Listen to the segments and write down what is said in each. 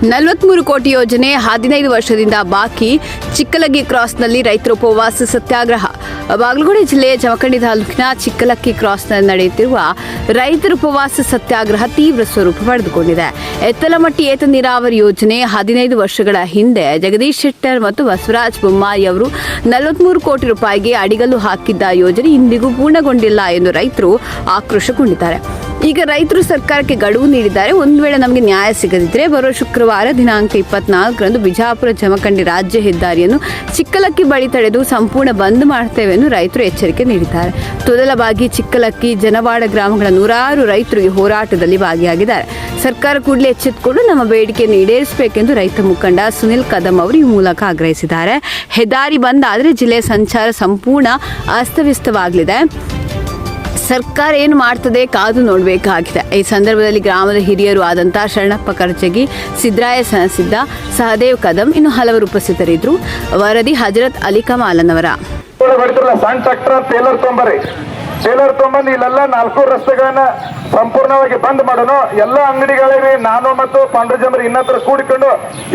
43 ಕೋಟಿ ಯೋಜನೆ 15 ವರ್ಷದಿಂದ ಬಾಕಿ. ಚಿಕ್ಕಲಕ್ಕಿ ಕ್ರಾಸ್ನಲ್ಲಿ ರೈತರ ಉಪವಾಸ ಸತ್ಯಾಗ್ರಹ. ಬಾಗಲಕೋಟೆ ಜಿಲ್ಲೆಯ ಜಮಖಂಡಿ ತಾಲೂಕಿನ ಚಿಕ್ಕಲಕ್ಕಿ ಕ್ರಾಸ್ನಲ್ಲಿ ನಡೆಯುತ್ತಿರುವ ರೈತರ ಉಪವಾಸ ಸತ್ಯಾಗ್ರಹ ತೀವ್ರ ಸ್ವರೂಪ ಪಡೆದುಕೊಂಡಿದೆ. ಎತ್ತಲಮಟ್ಟಿ ಏತ ನೀರಾವರಿ ಯೋಜನೆ 15 ವರ್ಷಗಳ ಹಿಂದೆ ಜಗದೀಶ್ ಶೆಟ್ಟರ್ ಮತ್ತು ಬಸವರಾಜ ಬೊಮ್ಮಾಯಿ ಅವರು 43 ಕೋಟಿ ರೂಪಾಯಿಗೆ ಅಡಿಗಲ್ಲು ಹಾಕಿದ್ದ ಯೋಜನೆ ಇಂದಿಗೂ ಪೂರ್ಣಗೊಂಡಿಲ್ಲ ಎಂದು ರೈತರು ಆಕ್ರೋಶಗೊಂಡಿದ್ದಾರೆ. ಈಗ ರೈತರು ಸರ್ಕಾರಕ್ಕೆ ಗಡುವು ನೀಡಿದ್ದಾರೆ. ಒಂದು ವೇಳೆ ನಮಗೆ ನ್ಯಾಯ ಸಿಗದಿದ್ದರೆ ಬರುವ ಶುಕ್ರವಾರ ದಿನಾಂಕ 24ರಂದು ಬಿಜಾಪುರ ಜಮಖಂಡಿ ರಾಜ್ಯ ಹೆದ್ದಾರಿಯನ್ನು ಚಿಕ್ಕಲಕ್ಕಿ ಬಳಿ ತಡೆದು ಸಂಪೂರ್ಣ ಬಂದ್ ಮಾಡುತ್ತೇವೆ ಎಂದು ರೈತರು ಎಚ್ಚರಿಕೆ ನೀಡಿದ್ದಾರೆ. ತೊದಲವಾಗಿ ಚಿಕ್ಕಲಕ್ಕಿ ಜನವಾಡ ಗ್ರಾಮಗಳ ನೂರಾರು ರೈತರು ಈ ಹೋರಾಟದಲ್ಲಿ ಭಾಗಿಯಾಗಿದ್ದಾರೆ. ಸರ್ಕಾರ ಕೂಡಲೇ ಎಚ್ಚೆತ್ತುಕೊಂಡು ನಮ್ಮ ಬೇಡಿಕೆಯನ್ನು ಈಡೇರಿಸಬೇಕೆಂದು ರೈತ ಮುಖಂಡ ಸುನಿಲ್ ಕದಂ ಅವರು ಈ ಮೂಲಕ ಆಗ್ರಹಿಸಿದ್ದಾರೆ. ಹೆದ್ದಾರಿ ಬಂದ್ ಆದರೆ ಜಿಲ್ಲೆಯ ಸಂಚಾರ ಸಂಪೂರ್ಣ ಅಸ್ತವ್ಯಸ್ತವಾಗಲಿದೆ. ಸರ್ಕಾರ ಏನು ಮಾಡ್ತದೆ ಕಾದು ನೋಡಬೇಕಾಗಿದೆ. ಈ ಸಂದರ್ಭದಲ್ಲಿ ಗ್ರಾಮದ ಹಿರಿಯರು ಆದಂಥ ಶರಣಪ್ಪ ಕರ್ಜಗಿ, ಸಿದ್ದರಾಯ ಸನಸಿದ್ದ, ಸಹದೇವ್ ಕದಂ ಇನ್ನು ಹಲವರು ಉಪಸ್ಥಿತರಿದ್ದರು. ವರದಿ ಹಜರತ್ ಅಲಿ ಕಮಾಲನವರ. ಸಣ್ಣ ಟ್ರಾಕ್ಟರ್ ಟೇಲರ್ ತೊಂಬಂದು ಇಲ್ಲೆಲ್ಲ 4 ರಸ್ತೆಗಳನ್ನ ಸಂಪೂರ್ಣವಾಗಿ ಬಂದ್ ಮಾಡೋಣ. ಎಲ್ಲ ಅಂಗಡಿಗಳಿಗೆ ನಾನು ಮತ್ತು ಪಾಂಡ್ರಜಮರಿ ಇನ್ನತ್ರ ಕೂಡಿಕೊಂಡು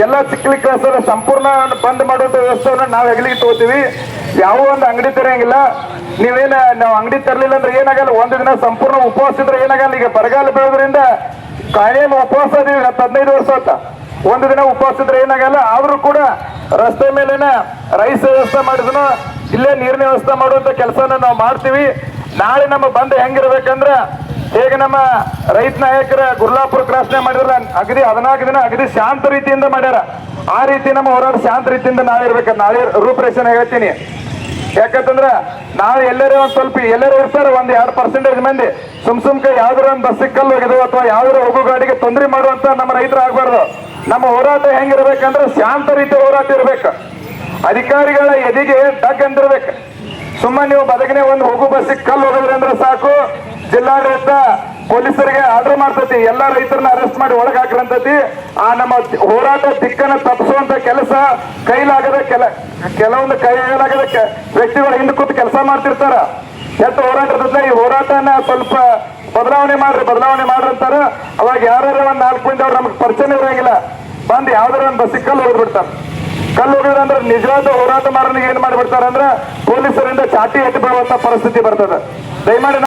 ಎಲ್ಲ ಚಿಕ್ಕಲಿಕ್ಕಿ ಕ್ರಾಸ್ ಸಂಪೂರ್ಣ ಬಂದ್ ಮಾಡುವಂತ ವ್ಯವಸ್ಥೆಯನ್ನು ನಾವು ಹೆಗಲಿಗೆ ತಗೋತೀವಿ. ಯಾವ ಒಂದು ಅಂಗಡಿ ತೆರೆಯಂಗಿಲ್ಲ. ನಾವು ಅಂಗಡಿ ತರಲಿಲ್ಲ ಅಂದ್ರೆ ಏನಾಗಲ್ಲ, ಒಂದು ದಿನ ಸಂಪೂರ್ಣ ಉಪವಾಸ ಇದ್ರೆ ಏನಾಗಲ್ಲ. ಈಗ ಬರಗಾಲ ಬೆಳೆದ್ರಿಂದ ಕಾಯಂ ಉಪವಾಸ ಅದೀವಿ. 15 ವರ್ಷ ಆತ ಒಂದು ದಿನ ಉಪವಾಸ ಇದ್ರೆ ಏನಾಗಲ್ಲ. ಆದ್ರೂ ಕೂಡ ರಸ್ತೆ ಮೇಲೆನ ರೈಸ್ ವ್ಯವಸ್ಥೆ ಮಾಡಿದ್ನು, ಇಲ್ಲೇ ನೀರಿನ ವ್ಯವಸ್ಥೆ ಮಾಡುವಂತ ಕೆಲಸನ ನಾವು ಮಾಡ್ತೀವಿ. ನಾಳೆ ನಮ್ಮ ಬಂದ್ ಹೆಂಗಿರ್ಬೇಕಂದ್ರ ಹೇಗೆ ನಮ್ಮ ರೈತ ನಾಯಕರ ಗುರ್ಲಾಪುರ ಕ್ರಾಸ್ನೇ ಮಾಡಿದ್ರ ಅಗದಿ 14 ದಿನ ಅಗದಿ ಶಾಂತ ರೀತಿಯಿಂದ ಮಾಡ್ಯಾರ. ಆ ರೀತಿ ನಮ್ಮ ಹೋರಾಟ ಶಾಂತ ರೀತಿಯಿಂದ ನಾಳೆ ಇರ್ಬೇಕು. ನಾಳೆ ರೂಪರೇಷನ್ ಹೇಳ್ತೀನಿ. ಯಾಕಂತಂದ್ರ ನಾಳೆ ಎಲ್ಲರೂ ಒಂದ್ ಸ್ವಲ್ಪ ಎಲ್ಲರೂ ಇರ್ತಾರೆ, 1-2% ಮಂದಿ ಸುಮ್ಕೆ ಯಾವ್ದಾರ ಒಂದು ಬಸ್ ಕಲ್ಲು ಹೋಗಿದ್ವು ಅಥವಾ ಯಾವ್ದಾರ ಹೋಗೋ ಗಾಡಿಗೆ ತೊಂದರೆ ಮಾಡುವಂತ ನಮ್ಮ ರೈತರು ಆಗ್ಬಾರ್ದು. ನಮ್ಮ ಹೋರಾಟ ಹೆಂಗಿರ್ಬೇಕಂದ್ರೆ ಶಾಂತ ರೀತಿ ಹೋರಾಟ ಇರ್ಬೇಕು. ಅಧಿಕಾರಿಗಳ ಎದೆಗೆ ಡಗ್ ಅಂದಿರ್ಬೇಕು. ಸುಮ್ಮನೆ ನೀವು ಬದಗನೆ ಒಂದು ಹೋಗು ಬಸ್ಸಿಗೆ ಕಲ್ಲು ಹೋಗಿದ್ರಿ ಅಂದ್ರೆ ಸಾಕು, ಜಿಲ್ಲಾಡಳಿತ ಪೊಲೀಸರಿಗೆ ಆರ್ಡರ್ ಮಾಡ್ತತಿ, ಎಲ್ಲಾ ರೈತರನ್ನ ಅರೆಸ್ಟ್ ಮಾಡಿ ಒಳಗೆ ಹಾಕ್ರಂತತಿ. ಆ ನಮ್ಮ ಹೋರಾಟ ದಿಕ್ಕನ್ನ ತಪ್ಪಿಸುವಂತ ಕೆಲಸ ಕೈಲಾಗದ ಕೆಲವೊಂದು ಕೈಲಾಗದ ವ್ಯಕ್ತಿಗಳು ಹಿಂದೆ ಕೂತು ಕೆಲಸ ಮಾಡ್ತಿರ್ತಾರ. ಎಷ್ಟು ಹೋರಾಟ ಇರ್ತದೆ, ಈ ಹೋರಾಟನ ಸ್ವಲ್ಪ ಬದಲಾವಣೆ ಮಾಡ್ರಿ ಅಂತಾರ. ಅವಾಗ ಯಾರು ಒಂದ್ 4 ಮಂದಿ ಅವ್ರು ನಮ್ಗೆ ಪರಿಚಯ ಇರಂಗಿಲ್ಲ, ಬಂದು ಯಾವ್ದಾರ ಒಂದು ಬಸ್ಸಿಗೆ ಕಲ್ಲು ಹೋಗ್ಬಿಡ್ತಾರೆ. ಕಲ್ಲು ಹೋಗಿದ್ರೆ ಅಂದ್ರೆ ನಿಜವಾದ ಹೋರಾಟ ಮಾಡೋನಿಗೆ ಏನ್ ಮಾಡ್ಬಿಡ್ತಾರ ಅಂದ್ರೆ ಪೊಲೀಸರಿಂದ ಚಾಟಿ ಎತ್ತಿ ಬರುವಂತ ಪರಿಸ್ಥಿತಿ ಬರ್ತದೆ. ದಯಮಾಡಿ